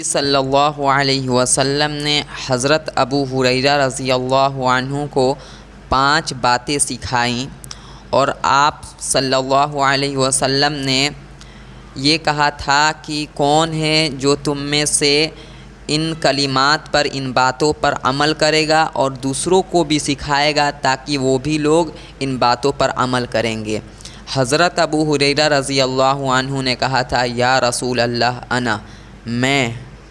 صلی اللہ علیہ وسلم نے حضرت ابو ہریرہ رضی اللہ عنہ کو 5 باتیں سکھائیں، اور آپ صلی اللہ علیہ وسلم نے یہ کہا تھا کہ کون ہے جو تم میں سے ان کلمات پر، ان باتوں پر عمل کرے گا اور دوسروں کو بھی سکھائے گا تاکہ وہ بھی لوگ ان باتوں پر عمل کریں گے۔ حضرت ابو ہریرہ رضی اللہ عنہ نے کہا تھا یا رسول اللہ انا،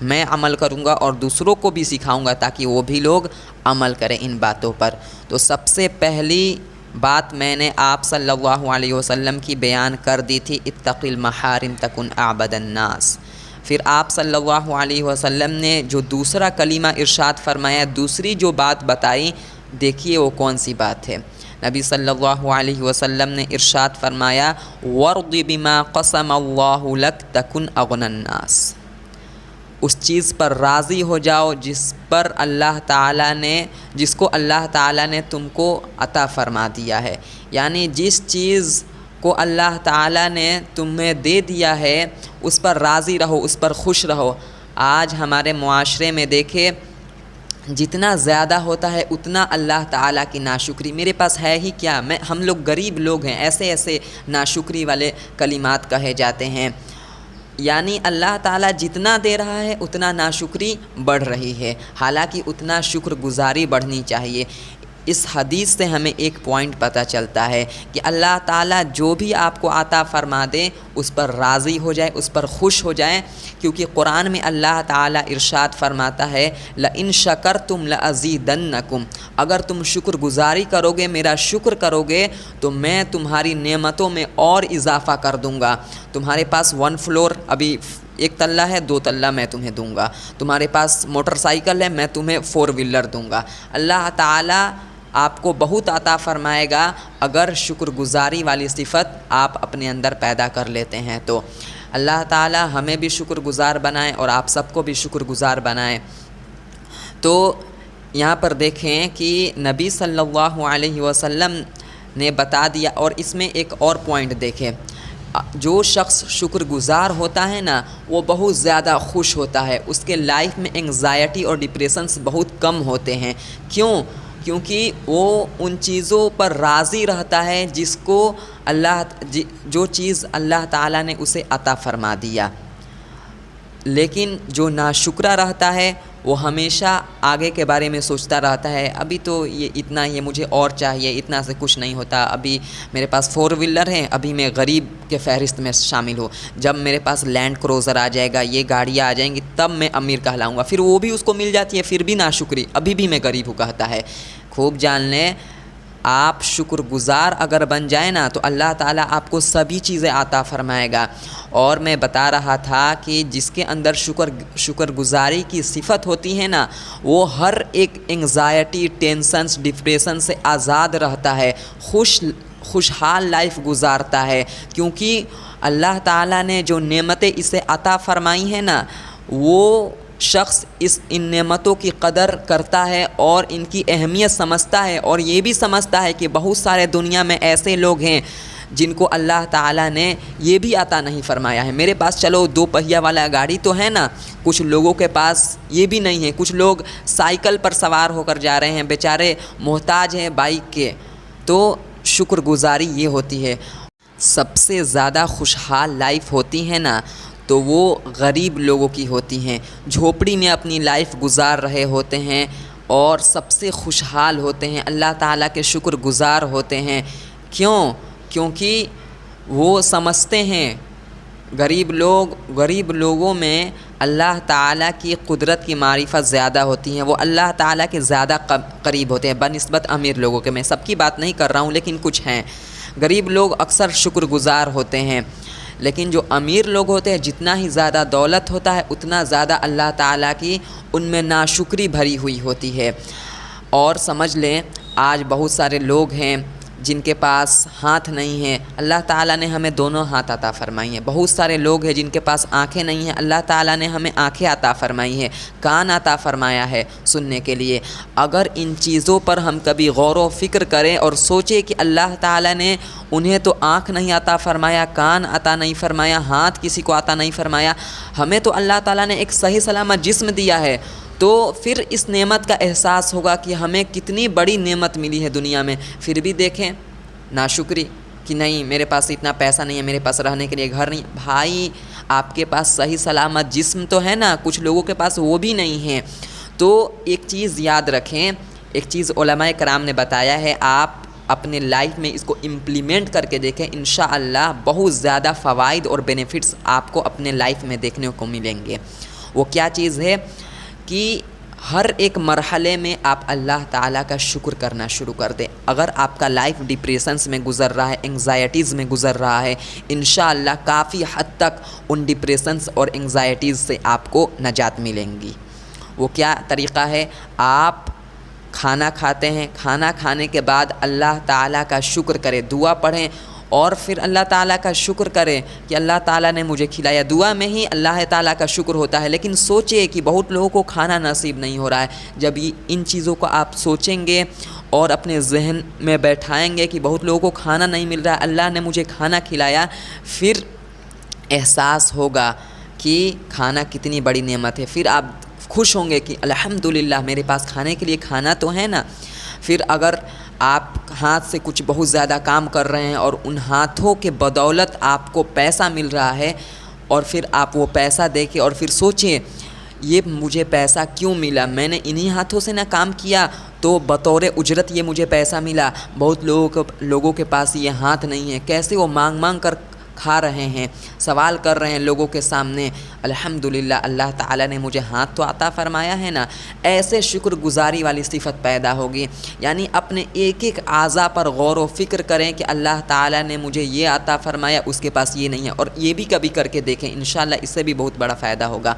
میں عمل کروں گا اور دوسروں کو بھی سکھاؤں گا تاکہ وہ بھی لوگ عمل کریں ان باتوں پر۔ تو سب سے پہلی بات میں نے آپ صلی اللہ علیہ وسلم کی بیان کر دی تھی، اتق المحارم تکن اعبد الناس۔ پھر آپ صلی اللہ علیہ وسلم نے جو دوسرا کلمہ ارشاد فرمایا، دوسری جو بات بتائی، دیکھیے وہ کون سی بات ہے۔ نبی صلی اللہ علیہ وسلم نے ارشاد فرمایا وَارْضِ بِمَا قَسَمَ اللَّهُ لَكَ تَكُنْ أَغْنَى النَّاسِ، اس چیز پر راضی ہو جاؤ جس کو اللہ تعالیٰ نے تم کو عطا فرما دیا ہے، یعنی جس چیز کو اللہ تعالیٰ نے تمہیں دے دیا ہے اس پر راضی رہو، اس پر خوش رہو۔ آج ہمارے معاشرے میں دیکھیں جتنا زیادہ ہوتا ہے اتنا اللہ تعالیٰ کی ناشکری، میرے پاس ہے ہی کیا، ہم لوگ غریب لوگ ہیں، ایسے ناشکری والے کلمات کہے جاتے ہیں۔ یعنی اللہ تعالیٰ جتنا دے رہا ہے اتنا ناشکری بڑھ رہی ہے، حالانکہ اتنا شکر گزاری بڑھنی چاہیے۔ اس حدیث سے ہمیں ایک پوائنٹ پتہ چلتا ہے کہ اللہ تعالیٰ جو بھی آپ کو عطا فرما دے اس پر راضی ہو جائے، اس پر خوش ہو جائیں، کیونکہ قرآن میں اللہ تعالیٰ ارشاد فرماتا ہے لَإِن شَكَرْتُمْ لَأَزِيدَنَّكُمْ، اگر تم شکر گزاری کرو گے، میرا شکر کرو گے تو میں تمہاری نعمتوں میں اور اضافہ کر دوں گا۔ تمہارے پاس 1 فلور ابھی 1 تلہ ہے، 2 تلہ میں تمہیں دوں گا، تمہارے پاس موٹر سائیکل ہے، میں تمہیں 4 ویلر دوں گا۔ اللہ تعالیٰ آپ کو بہت عطا فرمائے گا اگر شکر گزاری والی صفت آپ اپنے اندر پیدا کر لیتے ہیں تو۔ اللہ تعالیٰ ہمیں بھی شکر گزار بنائے اور آپ سب کو بھی شکر گزار بنائے۔ تو یہاں پر دیکھیں کہ نبی صلی اللہ علیہ وسلم نے بتا دیا، اور اس میں ایک اور پوائنٹ دیکھیں، جو شخص شکر گزار ہوتا ہے نا وہ بہت زیادہ خوش ہوتا ہے، اس کے لائف میں انگزائٹی اور ڈپریشنس بہت کم ہوتے ہیں۔ کیونکہ وہ ان چیزوں پر راضی رہتا ہے جو چیز اللہ تعالیٰ نے اسے عطا فرما دیا۔ لیکن جو ناشکرہ رہتا ہے وہ ہمیشہ آگے کے بارے میں سوچتا رہتا ہے، ابھی تو یہ اتنا ہی ہے، مجھے اور چاہیے، اتنا سے کچھ نہیں ہوتا، ابھی میرے پاس 4 ویلر ہیں، ابھی میں غریب کے فہرست میں شامل ہوں، جب میرے پاس لینڈ کروزر آ جائے گا، یہ گاڑیاں آ جائیں گی تب میں امیر کہلاؤں گا، پھر وہ بھی اس کو مل جاتی ہے، پھر بھی ناشکری، ابھی بھی میں غریب ہوں کہتا ہے۔ خوب جان لیں آپ شکر گزار اگر بن جائیں نا تو اللہ تعالیٰ آپ کو سبھی چیزیں عطا فرمائے گا۔ اور میں بتا رہا تھا کہ جس کے اندر شکر گزاری کی صفت ہوتی ہے نا وہ ہر ایک انگزائٹی، ٹینشنس، ڈپریشن سے آزاد رہتا ہے، خوشحال لائف گزارتا ہے، کیونکہ اللہ تعالیٰ نے جو نعمتیں اسے عطا فرمائی ہیں نا وہ شخص ان نعمتوں کی قدر کرتا ہے اور ان کی اہمیت سمجھتا ہے، اور یہ بھی سمجھتا ہے کہ بہت سارے دنیا میں ایسے لوگ ہیں جن کو اللہ تعالیٰ نے یہ بھی عطا نہیں فرمایا ہے۔ میرے پاس چلو 2 پہیہ والا گاڑی تو ہے نا، کچھ لوگوں کے پاس یہ بھی نہیں ہے، کچھ لوگ سائیکل پر سوار ہو کر جا رہے ہیں، بیچارے محتاج ہیں بائک کے۔ تو شکر گزاری یہ ہوتی ہے۔ سب سے زیادہ خوشحال لائف ہوتی ہے نا تو وہ غریب لوگوں کی ہوتی ہیں، جھوپڑی میں اپنی لائف گزار رہے ہوتے ہیں اور سب سے خوشحال ہوتے ہیں، اللہ تعالیٰ کے شکر گزار ہوتے ہیں۔ کیونکہ وہ سمجھتے ہیں، غریب لوگوں میں اللہ تعالیٰ کی قدرت کی معرفت زیادہ ہوتی ہیں، وہ اللہ تعالیٰ کے زیادہ قریب ہوتے ہیں بنسبت امیر لوگوں کے۔ میں سب کی بات نہیں کر رہا ہوں لیکن کچھ ہیں، غریب لوگ اکثر شکر گزار ہوتے ہیں، لیکن جو امیر لوگ ہوتے ہیں جتنا ہی زیادہ دولت ہوتا ہے اتنا زیادہ اللہ تعالیٰ کی ان میں ناشکری بھری ہوئی ہوتی ہے۔ اور سمجھ لیں آج بہت سارے لوگ ہیں جن کے پاس ہاتھ نہیں ہیں، اللہ تعالیٰ نے ہمیں دونوں ہاتھ عطا فرمائی ہیں۔ بہت سارے لوگ ہیں جن کے پاس آنکھیں نہیں ہیں، اللہ تعالیٰ نے ہمیں آنکھیں عطا فرمائی ہیں، کان عطا فرمایا ہے سننے کے لیے۔ اگر ان چیزوں پر ہم کبھی غور و فکر کریں اور سوچیں کہ اللہ تعالیٰ نے انہیں تو آنکھ نہیں عطا فرمایا، کان عطا نہیں فرمایا، ہاتھ کسی کو عطا نہیں فرمایا، ہمیں تو اللہ تعالیٰ نے ایک صحیح سلامت جسم دیا ہے، تو پھر اس نعمت کا احساس ہوگا کہ ہمیں کتنی بڑی نعمت ملی ہے دنیا میں۔ پھر بھی دیکھیں ناشکری کہ نہیں میرے پاس اتنا پیسہ نہیں ہے، میرے پاس رہنے کے لیے گھر نہیں۔ بھائی آپ کے پاس صحیح سلامت جسم تو ہے نا، کچھ لوگوں کے پاس وہ بھی نہیں ہے۔ تو ایک چیز یاد رکھیں، ایک چیز علماء کرام نے بتایا ہے، آپ اپنے لائف میں اس کو امپلیمنٹ کر کے دیکھیں، انشاءاللہ بہت زیادہ فوائد اور بینیفٹس آپ کو اپنے لائف میں دیکھنے کو ملیں گے۔ وہ کیا چیز ہے کہ ہر ایک مرحلے میں آپ اللہ تعالیٰ کا شکر کرنا شروع کر دیں۔ اگر آپ کا لائف ڈپریشنس میں گزر رہا ہے، انگزائٹیز میں گزر رہا ہے، انشاءاللہ کافی حد تک ان ڈپریشنس اور انگزائٹیز سے آپ کو نجات ملیں گی۔ وہ کیا طریقہ ہے؟ آپ کھانا کھاتے ہیں، کھانا کھانے کے بعد اللہ تعالیٰ کا شکر کریں، دعا پڑھیں اور پھر اللہ تعالیٰ کا شکر کریں کہ اللہ تعالیٰ نے مجھے کھلایا۔ دعا میں ہی اللہ تعالیٰ کا شکر ہوتا ہے، لیکن سوچیں کہ بہت لوگوں کو کھانا نصیب نہیں ہو رہا ہے۔ جب ان چیزوں کو آپ سوچیں گے اور اپنے ذہن میں بیٹھائیں گے کہ بہت لوگوں کو کھانا نہیں مل رہا ہے، اللہ نے مجھے کھانا کھلایا، پھر احساس ہوگا کہ کھانا کتنی بڑی نعمت ہے۔ پھر آپ خوش ہوں گے کہ الحمدللہ میرے پاس کھانے کے لیے کھانا تو ہے نا۔ پھر اگر آپ ہاتھ سے کچھ بہت زیادہ کام کر رہے ہیں اور ان ہاتھوں کے بدولت آپ کو پیسہ مل رہا ہے، اور پھر آپ وہ پیسہ دے کے اور پھر سوچیں یہ مجھے پیسہ کیوں ملا، میں نے انہی ہاتھوں سے نہ کام کیا تو بطور اجرت یہ مجھے پیسہ ملا۔ بہت لوگوں کے پاس یہ ہاتھ نہیں ہے، کیسے وہ مانگ مانگ کر کھا رہے ہیں، سوال کر رہے ہیں لوگوں کے سامنے، الحمدللہ اللہ تعالیٰ نے مجھے ہاتھ تو عطا فرمایا ہے نا۔ ایسے شکر گزاری والی صفت پیدا ہوگی، یعنی اپنے ایک ایک اعضاء پر غور و فکر کریں کہ اللہ تعالیٰ نے مجھے یہ عطا فرمایا، اس کے پاس یہ نہیں ہے، اور یہ بھی کبھی کر کے دیکھیں، انشاءاللہ اس سے بھی بہت بڑا فائدہ ہوگا۔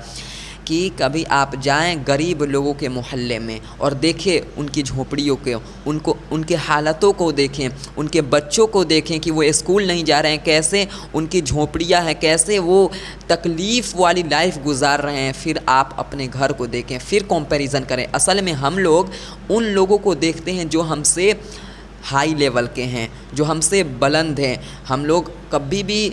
کہ کبھی آپ جائیں غریب لوگوں کے محلے میں اور دیکھیں ان کی جھونپڑیوں کے، ان کے حالتوں کو دیکھیں، ان کے بچوں کو دیکھیں کہ وہ اسکول نہیں جا رہے ہیں، کیسے ان کی جھونپڑیاں ہیں، کیسے وہ تکلیف والی لائف گزار رہے ہیں۔ پھر آپ اپنے گھر کو دیکھیں، پھر کمپیریزن کریں۔ اصل میں ہم لوگ ان لوگوں کو دیکھتے ہیں جو ہم سے ہائی لیول کے ہیں، جو ہم سے بلند ہیں۔ ہم لوگ کبھی بھی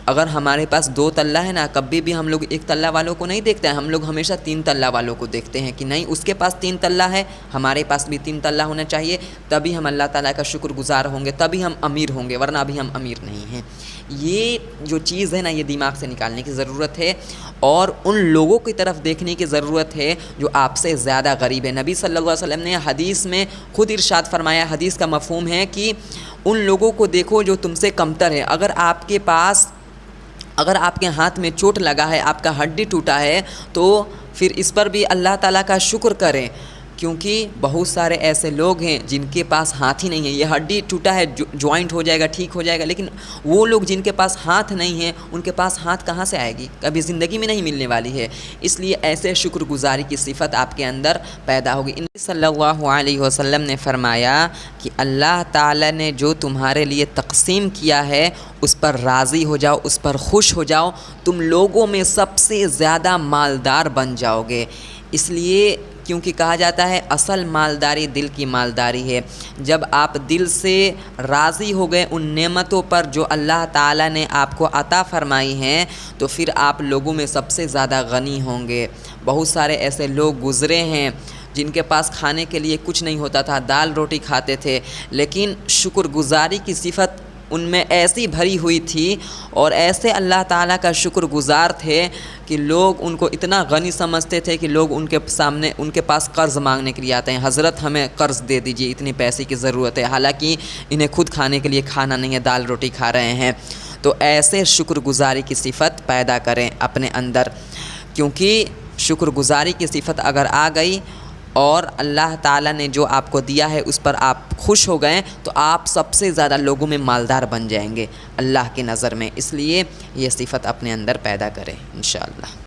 اگر ہمارے پاس 2 تلہ ہے نا، کبھی بھی ہم لوگ 1 تلہ والوں کو نہیں دیکھتے ہیں، ہم لوگ ہمیشہ 3 تلہ والوں کو دیکھتے ہیں کہ نہیں اس کے پاس 3 تلہ ہے، ہمارے پاس بھی 3 تلہ ہونا چاہیے، تبھی ہم اللہ تعالیٰ کا شکر گزار ہوں گے، تبھی ہم امیر ہوں گے، ورنہ ابھی ہم امیر نہیں ہیں۔ یہ جو چیز ہے نا، یہ دماغ سے نکالنے کی ضرورت ہے، اور ان لوگوں کی طرف دیکھنے کی ضرورت ہے جو آپ سے زیادہ غریب ہے۔ نبی صلی اللہ علیہ وسلم نے حدیث میں خود ارشاد فرمایا، حدیث کا مفہوم ہے کہ ان لوگوں کو دیکھو جو تم سے کمتر ہے۔ اگر آپ کے ہاتھ میں چوٹ لگا ہے، آپ کا ہڈی ٹوٹا ہے، تو پھر اس پر بھی اللہ تعالیٰ کا شکر کریں، کیونکہ بہت سارے ایسے لوگ ہیں جن کے پاس ہاتھ ہی نہیں ہے۔ یہ ہڈی ٹوٹا ہے، جوائنٹ ہو جائے گا، ٹھیک ہو جائے گا، لیکن وہ لوگ جن کے پاس ہاتھ نہیں ہے، ان کے پاس ہاتھ کہاں سے آئے گی؟ کبھی زندگی میں نہیں ملنے والی ہے۔ اس لیے ایسے شکر گزاری کی صفت آپ کے اندر پیدا ہوگی۔ نبی صلی اللہ علیہ وسلم نے فرمایا کہ اللہ تعالیٰ نے جو تمہارے لیے تقسیم کیا ہے اس پر راضی ہو جاؤ، اس پر خوش ہو جاؤ، تم لوگوں میں سب سے زیادہ مالدار بن جاؤ گے۔ اس لیے کیونکہ کہا جاتا ہے اصل مالداری دل کی مالداری ہے۔ جب آپ دل سے راضی ہو گئے ان نعمتوں پر جو اللہ تعالیٰ نے آپ کو عطا فرمائی ہیں، تو پھر آپ لوگوں میں سب سے زیادہ غنی ہوں گے۔ بہت سارے ایسے لوگ گزرے ہیں جن کے پاس کھانے کے لیے کچھ نہیں ہوتا تھا، دال روٹی کھاتے تھے، لیکن شکر گزاری کی صفت ان میں ایسی بھری ہوئی تھی اور ایسے اللہ تعالیٰ کا شکر گزار تھے کہ لوگ ان کو اتنا غنی سمجھتے تھے کہ لوگ ان کے سامنے ان کے پاس قرض مانگنے کے لیے آتے ہیں، حضرت ہمیں قرض دے دیجیے، اتنے پیسے کی ضرورت ہے، حالانکہ انہیں خود کھانے کے لیے کھانا نہیں ہے، دال روٹی کھا رہے ہیں۔ تو ایسے شکر گزاری کی صفت پیدا کریں اپنے اندر، کیونکہ شکر گزاری کی صفت اگر آ گئی اور اللہ تعالیٰ نے جو آپ کو دیا ہے اس پر آپ خوش ہو گئے، تو آپ سب سے زیادہ لوگوں میں مالدار بن جائیں گے اللہ کی نظر میں۔ اس لیے یہ صفت اپنے اندر پیدا کریں انشاءاللہ۔